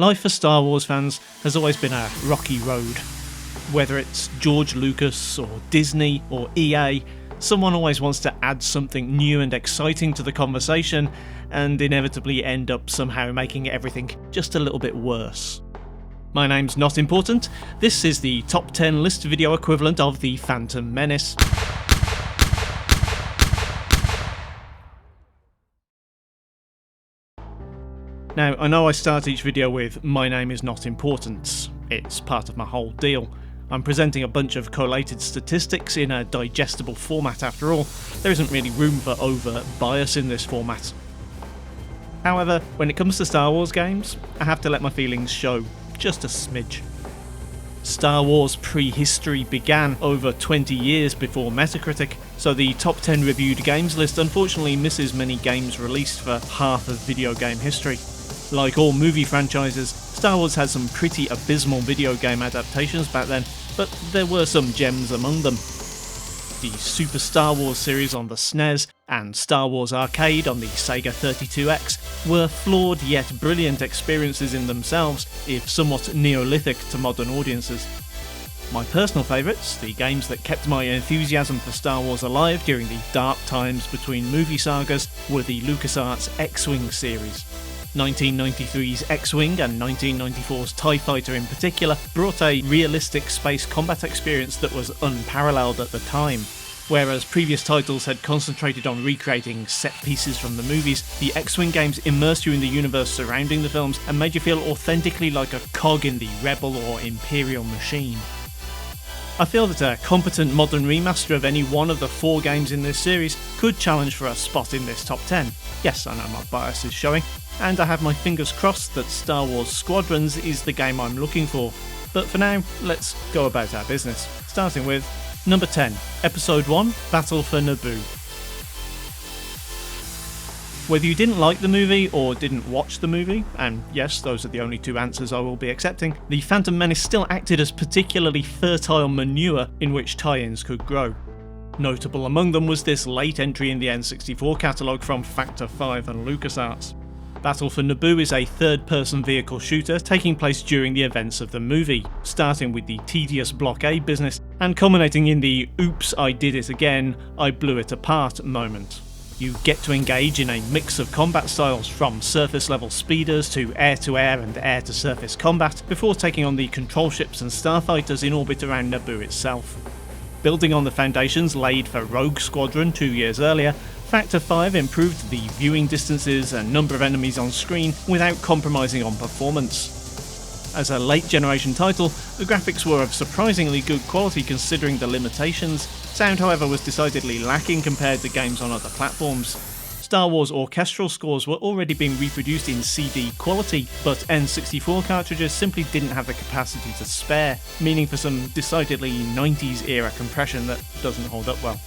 Life for Star Wars fans has always been a rocky road. Whether it's George Lucas or Disney or EA, someone always wants to add something new and exciting to the conversation and inevitably end up somehow making everything just a little bit worse. My name's Not Important. This is the top 10 list video equivalent of The Phantom Menace. Now, I know I start each video with "my name is not important." It's part of my whole deal. I'm presenting a bunch of collated statistics in a digestible format after all. There isn't really room for overt bias in this format. However, when it comes to Star Wars games, I have to let my feelings show, just a smidge. Star Wars Prehistory began over 20 years before Metacritic, so the top 10 reviewed games list unfortunately misses many games released for half of video game history. Like all movie franchises, Star Wars had some pretty abysmal video game adaptations back then, but there were some gems among them. The Super Star Wars series on the SNES and Star Wars Arcade on the Sega 32X were flawed yet brilliant experiences in themselves, if somewhat neolithic to modern audiences. My personal favourites, the games that kept my enthusiasm for Star Wars alive during the dark times between movie sagas, were the LucasArts X-Wing series. 1993's X-Wing and 1994's TIE Fighter in particular brought a realistic space combat experience that was unparalleled at the time. Whereas previous titles had concentrated on recreating set pieces from the movies, the X-Wing games immersed you in the universe surrounding the films and made you feel authentically like a cog in the Rebel or Imperial machine. I feel that a competent modern remaster of any one of the 4 games in this series could challenge for a spot in this top 10. Yes, I know my bias is showing, and I have my fingers crossed that Star Wars Squadrons is the game I'm looking for. But for now, let's go about our business, starting with number 10, Episode 1, Battle for Naboo. Whether you didn't like the movie or didn't watch the movie, and yes, those are the only 2 answers I will be accepting, The Phantom Menace still acted as particularly fertile manure in which tie-ins could grow. Notable among them was this late entry in the N64 catalogue from Factor 5 and LucasArts. Battle for Naboo is a third-person vehicle shooter taking place during the events of the movie, starting with the tedious blockade business and culminating in the "oops, I did it again, I blew it apart" moment. You get to engage in a mix of combat styles from surface-level speeders to air-to-air and air-to-surface combat before taking on the control ships and starfighters in orbit around Naboo itself. Building on the foundations laid for Rogue Squadron 2 years earlier, Factor 5 improved the viewing distances and number of enemies on screen without compromising on performance. As a late-generation title, the graphics were of surprisingly good quality considering the limitations. Sound, however, was decidedly lacking compared to games on other platforms. Star Wars orchestral scores were already being reproduced in CD quality, but N64 cartridges simply didn't have the capacity to spare, meaning for some decidedly 90s era compression that doesn't hold up well.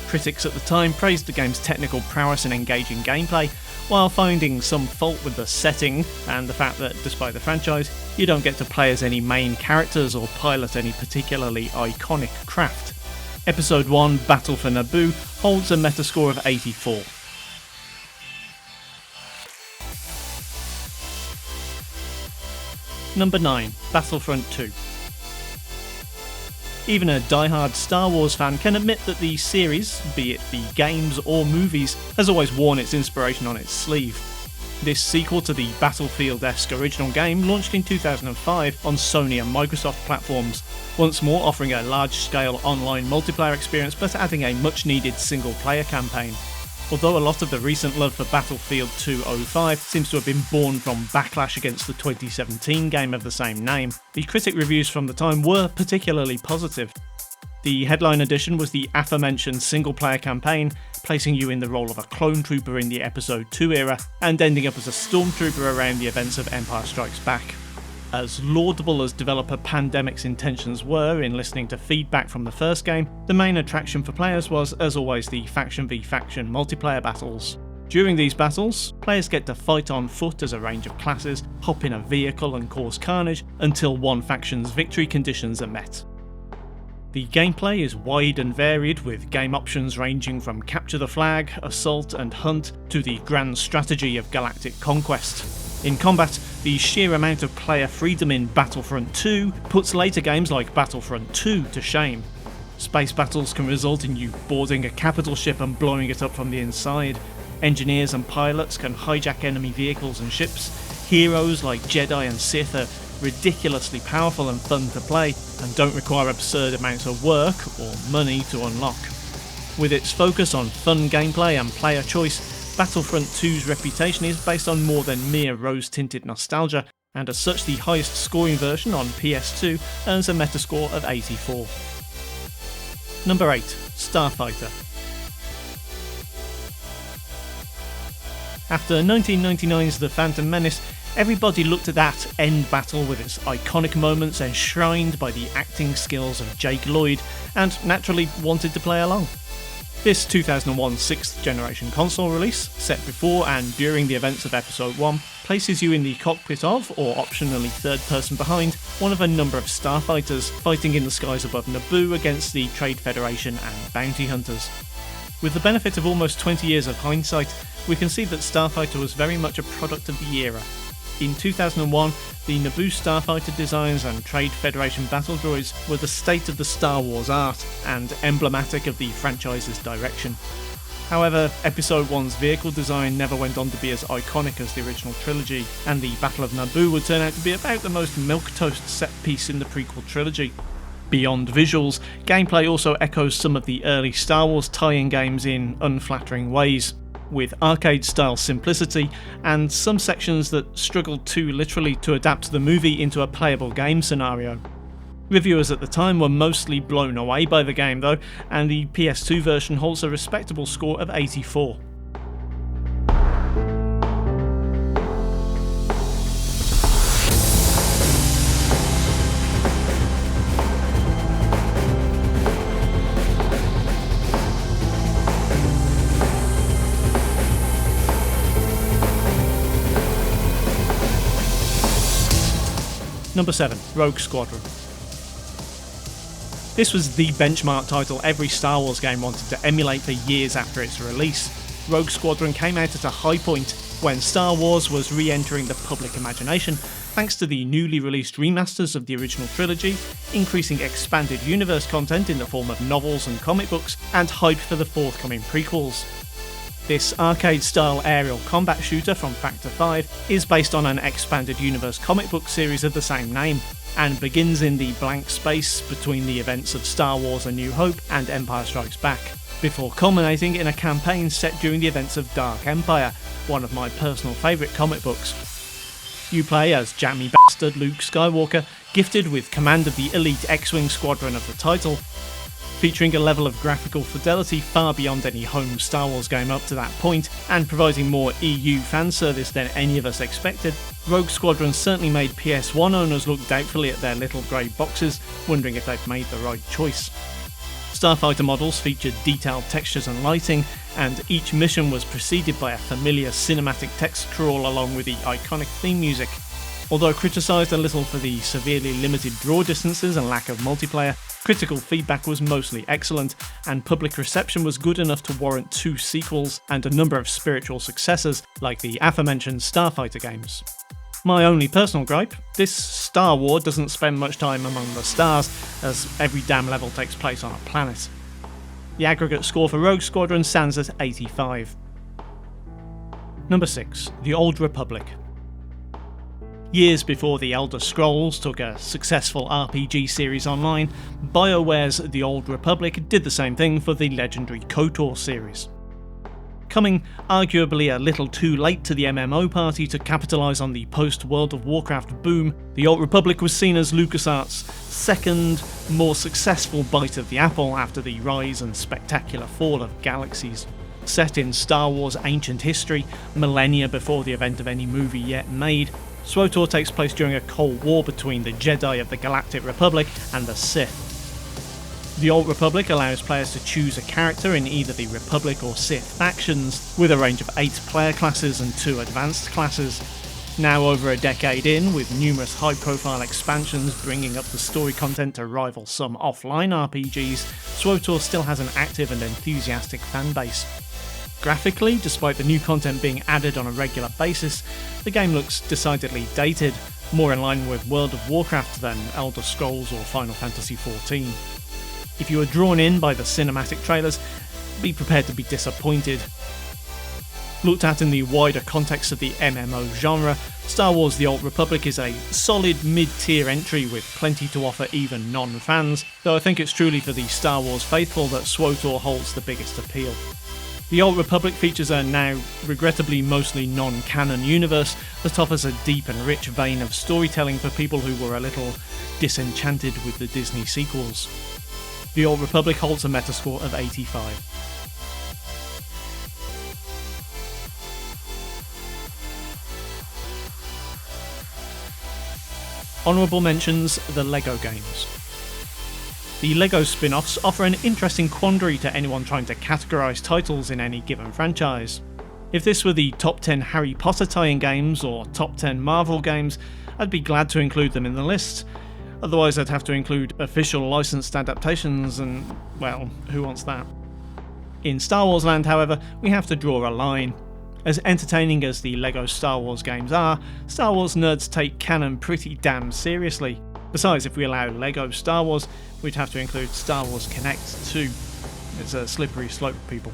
Critics at the time praised the game's technical prowess and engaging gameplay, while finding some fault with the setting and the fact that, despite the franchise, you don't get to play as any main characters or pilot any particularly iconic craft. Episode 1, Battle for Naboo, holds a metascore of 84. Number 9, Battlefront II. Even a die-hard Star Wars fan can admit that the series, be it the games or movies, has always worn its inspiration on its sleeve. This sequel to the Battlefield-esque original game launched in 2005 on Sony and Microsoft platforms, once more offering a large-scale online multiplayer experience but adding a much-needed single-player campaign. Although a lot of the recent love for Battlefield 2.05 seems to have been born from backlash against the 2017 game of the same name, the critic reviews from the time were particularly positive. The headline edition was the aforementioned single-player campaign, placing you in the role of a clone trooper in the Episode 2 era, and ending up as a stormtrooper around the events of Empire Strikes Back. As laudable as developer Pandemic's intentions were in listening to feedback from the first game, the main attraction for players was, as always, the faction v faction multiplayer battles. During these battles, players get to fight on foot as a range of classes, hop in a vehicle and cause carnage until one faction's victory conditions are met. The gameplay is wide and varied, with game options ranging from capture the flag, assault and hunt, to the grand strategy of galactic conquest. In combat, The sheer amount of player freedom in Battlefront II puts later games like Battlefront II to shame. Space battles can result in you boarding a capital ship and blowing it up from the inside. Engineers and pilots can hijack enemy vehicles and ships. Heroes like Jedi and Sith are ridiculously powerful and fun to play, and don't require absurd amounts of work or money to unlock. With its focus on fun gameplay and player choice, Battlefront 2's reputation is based on more than mere rose-tinted nostalgia, and as such the highest scoring version on PS2 earns a Metascore of 84. Number 8. Starfighter. After 1999's The Phantom Menace, everybody looked at that end battle with its iconic moments enshrined by the acting skills of Jake Lloyd, and naturally wanted to play along. This 2001 6th generation console release, set before and during the events of Episode 1, places you in the cockpit of, or optionally third person behind, one of a number of starfighters fighting in the skies above Naboo against the Trade Federation and bounty hunters. With the benefit of almost 20 years of hindsight, we can see that Starfighter was very much a product of the era. In 2001, the Naboo Starfighter designs and Trade Federation battle droids were the state of the Star Wars art, and emblematic of the franchise's direction. However, Episode 1's vehicle design never went on to be as iconic as the original trilogy, and the Battle of Naboo would turn out to be about the most milquetoast set piece in the prequel trilogy. Beyond visuals, gameplay also echoes some of the early Star Wars tie-in games in unflattering ways, with arcade-style simplicity and some sections that struggled too literally to adapt the movie into a playable game scenario. Reviewers at the time were mostly blown away by the game though, and the PS2 version holds a respectable score of 84. Number 7. Rogue Squadron. This was the benchmark title every Star Wars game wanted to emulate for years after its release. Rogue Squadron came out at a high point when Star Wars was re-entering the public imagination thanks to the newly released remasters of the original trilogy, increasing expanded universe content in the form of novels and comic books, and hype for the forthcoming prequels. This arcade-style aerial combat shooter from Factor 5 is based on an expanded universe comic book series of the same name, and begins in the blank space between the events of Star Wars A New Hope and Empire Strikes Back, before culminating in a campaign set during the events of Dark Empire, one of my personal favourite comic books. You play as jammy bastard Luke Skywalker, gifted with command of the elite X-Wing squadron of the title. Featuring a level of graphical fidelity far beyond any home Star Wars game up to that point, and providing more EU fan service than any of us expected, Rogue Squadron certainly made PS1 owners look doubtfully at their little grey boxes, wondering if they've made the right choice. Starfighter models featured detailed textures and lighting, and each mission was preceded by a familiar cinematic text crawl along with the iconic theme music. Although criticised a little for the severely limited draw distances and lack of multiplayer, critical feedback was mostly excellent, and public reception was good enough to warrant 2 sequels and a number of spiritual successors like the aforementioned Starfighter games. My only personal gripe, this Star War doesn't spend much time among the stars, as every damn level takes place on a planet. The aggregate score for Rogue Squadron stands at 85. Number 6. The Old Republic. Years before the Elder Scrolls took a successful RPG series online, BioWare's The Old Republic did the same thing for the legendary KOTOR series. Coming arguably a little too late to the MMO party to capitalise on the post-World of Warcraft boom, The Old Republic was seen as LucasArts' second, more successful bite of the apple after the rise and spectacular fall of Galaxies. Set in Star Wars ancient history, millennia before the event of any movie yet made, SWTOR takes place during a Cold War between the Jedi of the Galactic Republic and the Sith. The Old Republic allows players to choose a character in either the Republic or Sith factions, with a range of 8 player classes and 2 advanced classes. Now over a decade in, with numerous high-profile expansions bringing up the story content to rival some offline RPGs, SWTOR still has an active and enthusiastic fanbase. Graphically, despite the new content being added on a regular basis, the game looks decidedly dated, more in line with World of Warcraft than Elder Scrolls or Final Fantasy XIV. If you are drawn in by the cinematic trailers, be prepared to be disappointed. Looked at in the wider context of the MMO genre, Star Wars The Old Republic is a solid mid-tier entry with plenty to offer even non-fans, though I think it's truly for the Star Wars faithful that SWTOR holds the biggest appeal. The Old Republic features a now regrettably mostly non-canon universe that offers a deep and rich vein of storytelling for people who were a little disenchanted with the Disney sequels. The Old Republic holds a Metascore of 85. Honourable mentions: the LEGO games. The LEGO spin-offs offer an interesting quandary to anyone trying to categorise titles in any given franchise. If this were the top 10 Harry Potter tie-in games or top 10 Marvel games, I'd be glad to include them in the list. Otherwise I'd have to include official licensed adaptations and, well, who wants that? In Star Wars land, however, we have to draw a line. As entertaining as the LEGO Star Wars games are, Star Wars nerds take canon pretty damn seriously. Besides, if we allow LEGO Star Wars, we'd have to include Star Wars Kinect too. It's a slippery slope, people.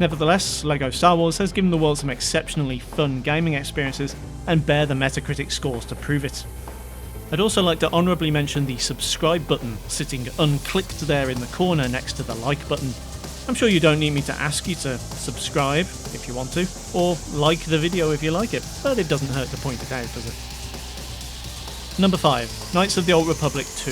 Nevertheless, LEGO Star Wars has given the world some exceptionally fun gaming experiences and bear the Metacritic scores to prove it. I'd also like to honourably mention the subscribe button sitting unclicked there in the corner next to the like button. I'm sure you don't need me to ask you to subscribe if you want to, or like the video if you like it, but it doesn't hurt to point it out, does it? Number 5. Knights of the Old Republic 2.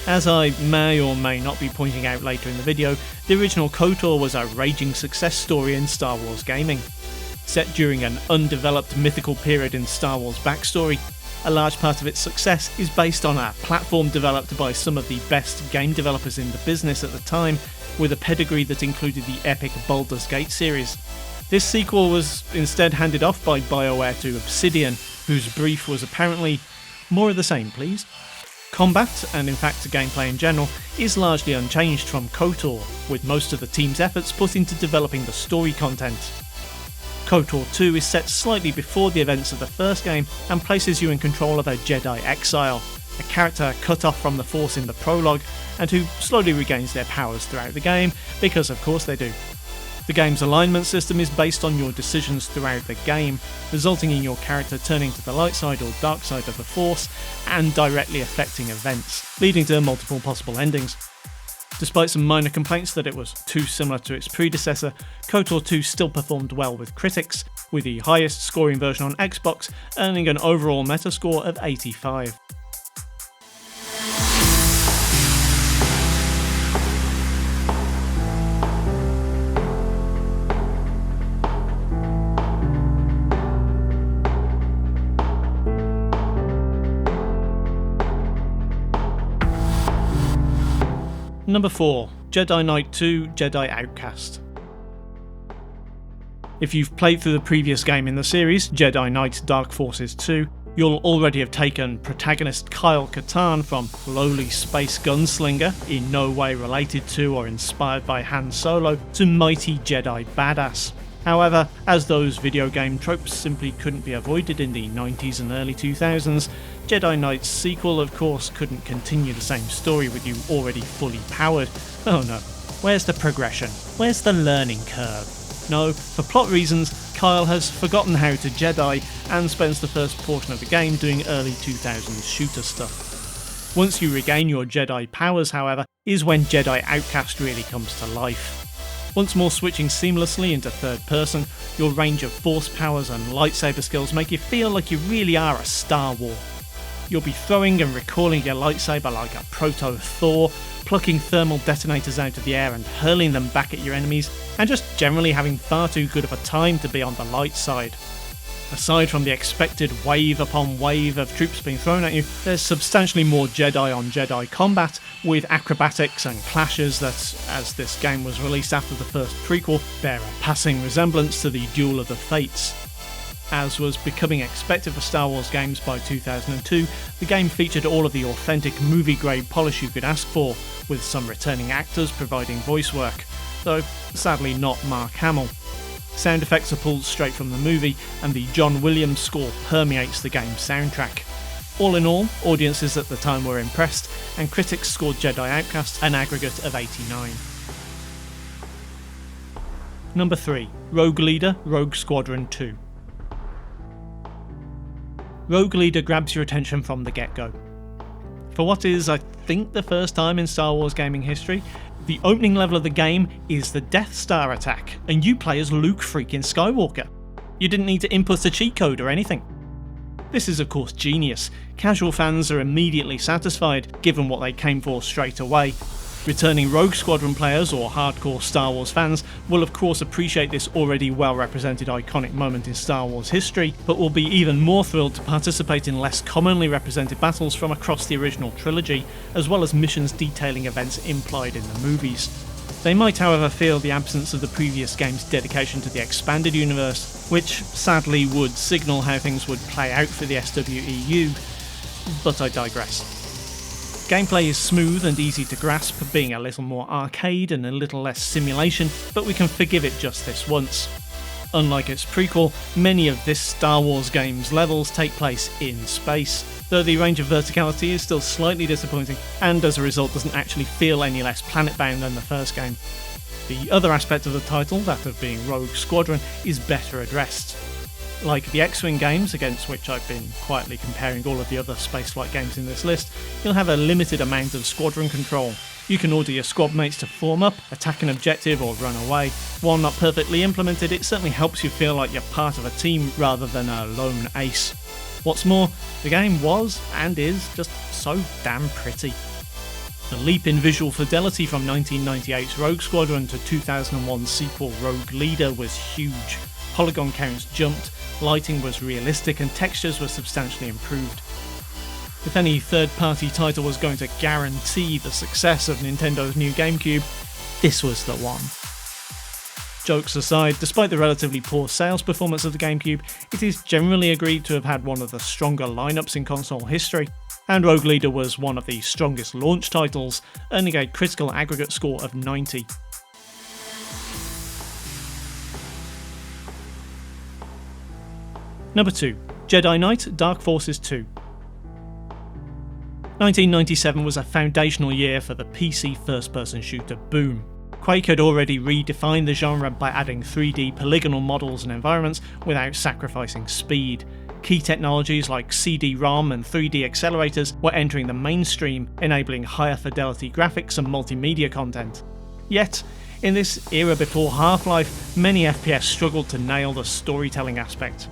As I may or may not be pointing out later in the video, the original KOTOR was a raging success story in Star Wars gaming. Set during an undeveloped mythical period in Star Wars backstory, a large part of its success is based on a platform developed by some of the best game developers in the business at the time, with a pedigree that included the epic Baldur's Gate series. This sequel was instead handed off by BioWare to Obsidian, whose brief was apparently more of the same, please. Combat, and in fact gameplay in general, is largely unchanged from KOTOR, with most of the team's efforts put into developing the story content. KOTOR 2 is set slightly before the events of the first game and places you in control of a Jedi exile, a character cut off from the Force in the prologue and who slowly regains their powers throughout the game, because of course they do. The game's alignment system is based on your decisions throughout the game, resulting in your character turning to the light side or dark side of the Force and directly affecting events, leading to multiple possible endings. Despite some minor complaints that it was too similar to its predecessor, KOTOR 2 still performed well with critics, with the highest scoring version on Xbox earning an overall Metascore of 85. Number 4. Jedi Knight 2 Jedi Outcast. If you've played through the previous game in the series, Jedi Knight Dark Forces 2, you'll already have taken protagonist Kyle Katarn from lowly space gunslinger, in no way related to or inspired by Han Solo, to mighty Jedi badass. However, as those video game tropes simply couldn't be avoided in the 90s and early 2000s, Jedi Knight's sequel of course couldn't continue the same story with you already fully powered. Oh no, where's the progression? Where's the learning curve? No, for plot reasons, Kyle has forgotten how to Jedi and spends the first portion of the game doing early 2000s shooter stuff. Once you regain your Jedi powers, however, is when Jedi Outcast really comes to life. Once more switching seamlessly into third person, your range of force powers and lightsaber skills make you feel like you really are a Star Wars. You'll be throwing and recalling your lightsaber like a proto-Thor, plucking thermal detonators out of the air and hurling them back at your enemies, and just generally having far too good of a time to be on the light side. Aside from the expected wave upon wave of troops being thrown at you, there's substantially more Jedi on Jedi combat, with acrobatics and clashes that, as this game was released after the first prequel, bear a passing resemblance to the Duel of the Fates. As was becoming expected for Star Wars games by 2002, the game featured all of the authentic movie-grade polish you could ask for, with some returning actors providing voice work, though sadly not Mark Hamill. Sound effects are pulled straight from the movie, and the John Williams score permeates the game's soundtrack. All in all, audiences at the time were impressed, and critics scored Jedi Outcast an aggregate of 89. Number 3. Rogue Leader Rogue Squadron 2. Rogue Leader grabs your attention from the get-go. For what is, I think, the first time in Star Wars gaming history, the opening level of the game is the Death Star attack, and you play as Luke freaking Skywalker. You didn't need to input a cheat code or anything. This is of course genius. Casual fans are immediately satisfied, given what they came for straight away. Returning Rogue Squadron players or hardcore Star Wars fans will of course appreciate this already well represented iconic moment in Star Wars history, but will be even more thrilled to participate in less commonly represented battles from across the original trilogy, as well as missions detailing events implied in the movies. They might however feel the absence of the previous game's dedication to the expanded universe, which sadly would signal how things would play out for the SWEU, but I digress. Gameplay is smooth and easy to grasp, being a little more arcade and a little less simulation, but we can forgive it just this once. Unlike its prequel, many of this Star Wars game's levels take place in space, though the range of verticality is still slightly disappointing, and as a result doesn't actually feel any less planet-bound than the first game. The other aspect of the title, that of being Rogue Squadron, is better addressed. Like the X-Wing games, against which I've been quietly comparing all of the other spaceflight games in this list, you'll have a limited amount of squadron control. You can order your squad mates to form up, attack an objective or run away. While not perfectly implemented, it certainly helps you feel like you're part of a team rather than a lone ace. What's more, the game was, and is, just so damn pretty. The leap in visual fidelity from 1998's Rogue Squadron to 2001's sequel Rogue Leader was huge. Polygon counts jumped, lighting was realistic and textures were substantially improved. If any third-party title was going to guarantee the success of Nintendo's new GameCube, this was the one. Jokes aside, despite the relatively poor sales performance of the GameCube, it is generally agreed to have had one of the stronger lineups in console history, and Rogue Leader was one of the strongest launch titles, earning a critical aggregate score of 90. Number 2. Jedi Knight Dark Forces 2. 1997 was a foundational year for the PC first-person shooter boom. Quake had already redefined the genre by adding 3D polygonal models and environments without sacrificing speed. Key technologies like CD-ROM and 3D accelerators were entering the mainstream, enabling higher fidelity graphics and multimedia content. Yet, in this era before Half-Life, many FPS struggled to nail the storytelling aspect.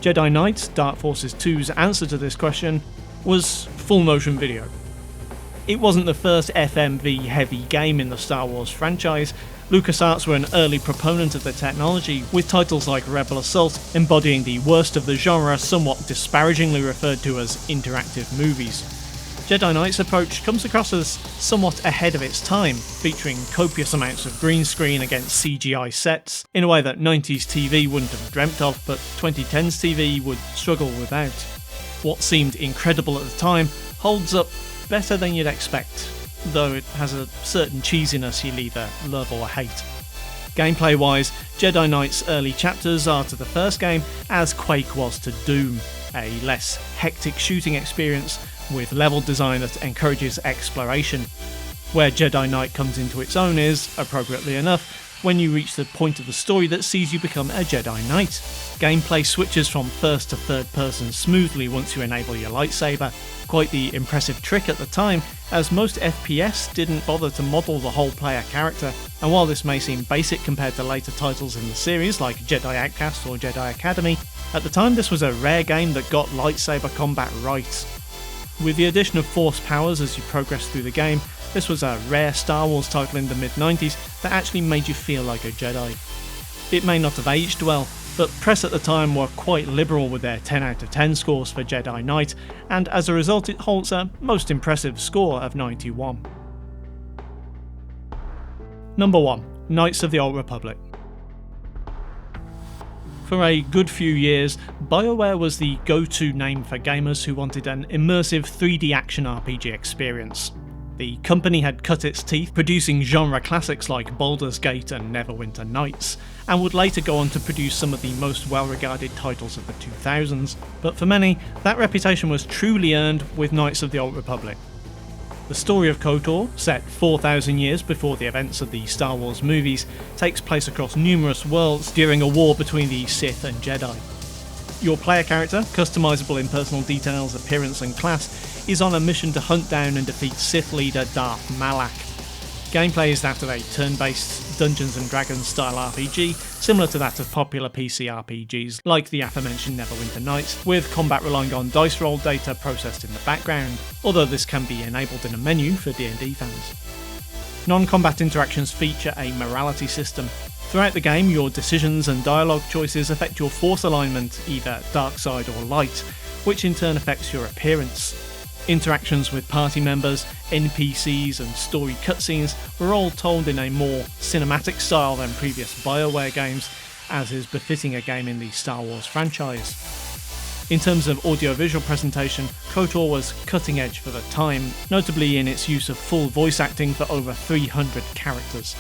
Jedi Knight Dark Forces 2's answer to this question was full motion video. It wasn't the first FMV heavy game in the Star Wars franchise. LucasArts were an early proponent of the technology, with titles like Rebel Assault embodying the worst of the genre, somewhat disparagingly referred to as interactive movies. Jedi Knight's approach comes across as somewhat ahead of its time, featuring copious amounts of green screen against CGI sets, in a way that 90s TV wouldn't have dreamt of, but 2010s TV would struggle without. What seemed incredible at the time holds up better than you'd expect, though it has a certain cheesiness you'll either love or hate. Gameplay wise, Jedi Knight's early chapters are to the first game as Quake was to Doom, a less hectic shooting experience with level design that encourages exploration. Where Jedi Knight comes into its own is, appropriately enough, when you reach the point of the story that sees you become a Jedi Knight. Gameplay switches from first to third person smoothly once you enable your lightsaber, quite the impressive trick at the time, as most FPS didn't bother to model the whole player character, and while this may seem basic compared to later titles in the series like Jedi Outcast or Jedi Academy, at the time this was a rare game that got lightsaber combat right. With the addition of Force powers as you progress through the game, this was a rare Star Wars title in the mid-90s that actually made you feel like a Jedi. It may not have aged well, but press at the time were quite liberal with their 10 out of 10 scores for Jedi Knight, and as a result it holds a most impressive score of 91. Number 1. Knights of the Old Republic. For a good few years, BioWare was the go-to name for gamers who wanted an immersive 3D action RPG experience. The company had cut its teeth producing genre classics like Baldur's Gate and Neverwinter Nights, and would later go on to produce some of the most well-regarded titles of the 2000s, but for many, that reputation was truly earned with Knights of the Old Republic. The story of KOTOR, set 4,000 years before the events of the Star Wars movies, takes place across numerous worlds during a war between the Sith and Jedi. Your player character, customizable in personal details, appearance and class, is on a mission to hunt down and defeat Sith leader Darth Malak. Gameplay is that of a turn-based Dungeons & Dragons style RPG, similar to that of popular PC RPGs like the aforementioned Neverwinter Nights, with combat relying on dice roll data processed in the background, although this can be enabled in a menu for D&D fans. Non-combat interactions feature a morality system. Throughout the game, your decisions and dialogue choices affect your force alignment, either dark side or light, which in turn affects your appearance. Interactions with party members, NPCs and story cutscenes were all told in a more cinematic style than previous BioWare games, as is befitting a game in the Star Wars franchise. In terms of audiovisual presentation, KOTOR was cutting edge for the time, notably in its use of full voice acting for over 300 characters.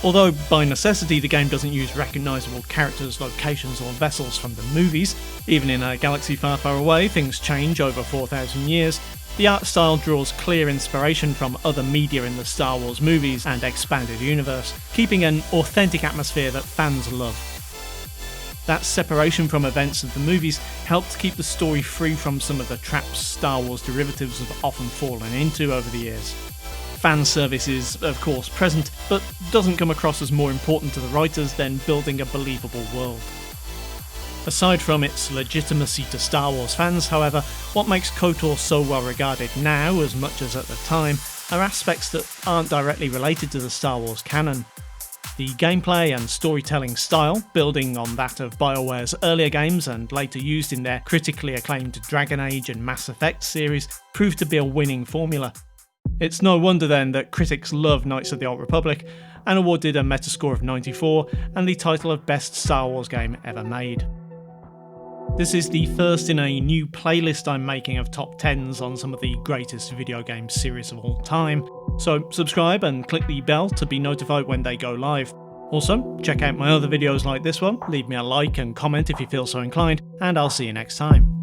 Although by necessity the game doesn't use recognisable characters, locations or vessels from the movies, even in a galaxy far far away things change over 4,000 years, the art style draws clear inspiration from other media in the Star Wars movies and expanded universe, keeping an authentic atmosphere that fans love. That separation from events of the movies helped keep the story free from some of the traps Star Wars derivatives have often fallen into over the years. Fan service is, of course, present, but doesn't come across as more important to the writers than building a believable world. Aside from its legitimacy to Star Wars fans, however, what makes KOTOR so well regarded now, as much as at the time, are aspects that aren't directly related to the Star Wars canon. The gameplay and storytelling style, building on that of BioWare's earlier games and later used in their critically acclaimed Dragon Age and Mass Effect series, proved to be a winning formula. It's no wonder then that critics love Knights of the Old Republic, and awarded a Metascore of 94 and the title of Best Star Wars Game Ever Made. This is the first in a new playlist I'm making of top 10s on some of the greatest video game series of all time, so subscribe and click the bell to be notified when they go live. Also, check out my other videos like this one, leave me a like and comment if you feel so inclined, and I'll see you next time.